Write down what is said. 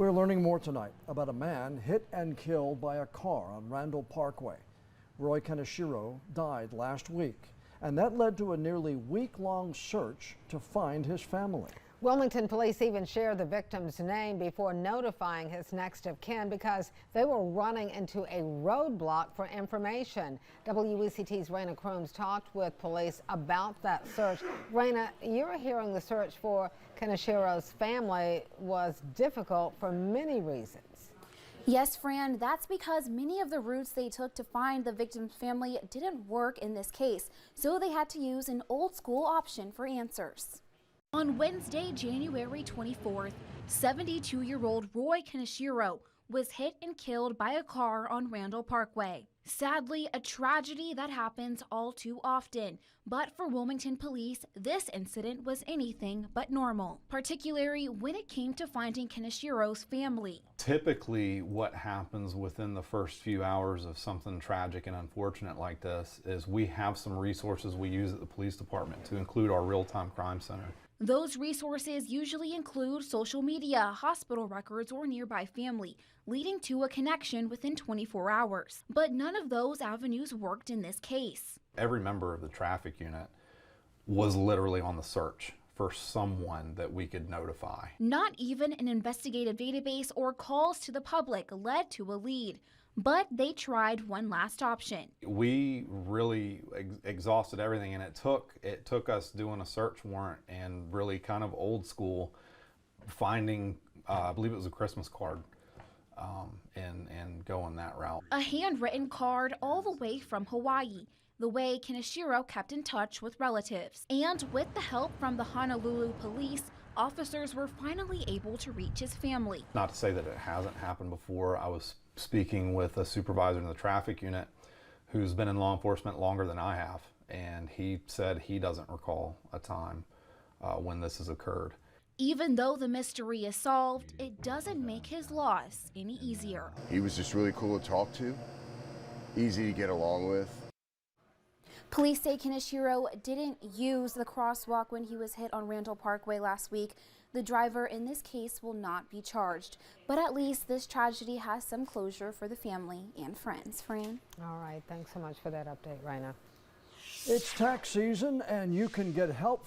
We're learning more tonight about a man hit and killed by a car on Randall Parkway. Roy Kaneshiro died last week, and that led to a nearly week-long search to find his family. Wilmington police even shared the victim's name before notifying his next of kin because they were running into a roadblock for information. WECT's Raina Crooms talked with police about that search. Raina, you're hearing the search for Kaneshiro's family was difficult for many reasons. Yes, Fran, that's because many of the routes they took to find the victim's family didn't work in this case, so they had to use an old school option for answers. On Wednesday, January 24th, 72-year-old Roy Kaneshiro was hit and killed by a car on Randall Parkway. Sadly, a tragedy that happens all too often. But for Wilmington police, this incident was anything but normal, particularly when it came to finding Kaneshiro's family. Typically, what happens within the first few hours of something tragic and unfortunate like this is we have some resources we use at the police department to include our real-time crime center. Those resources usually include social media, hospital records, or nearby family, leading to a connection within 24 hours. But none of those avenues worked in this case. Every member of the traffic unit was literally on the search for someone that we could notify. Not even an investigative database or calls to the public led to a lead. But they tried one last option. We really exhausted everything, and it took us doing a search warrant and really kind of old school finding, I believe it was a Christmas card, and going that route. A handwritten card all the way from Hawaii, the way Kaneshiro kept in touch with relatives. And with the help from the Honolulu police, officers were finally able to reach his family. Not to say that it hasn't happened before. I was speaking with a supervisor in the traffic unit who's been in law enforcement longer than I have, and he said he doesn't recall a time when this has occurred. Even though the mystery is solved, it doesn't make his loss any easier. He was just really cool to talk to, easy to get along with. Police say Kaneshiro didn't use the crosswalk when he was hit on Randall Parkway last week. The driver in this case will not be charged, but at least this tragedy has some closure for the family and friends. Fran? All right, thanks so much for that update, Raina. It's tax season, and you can get help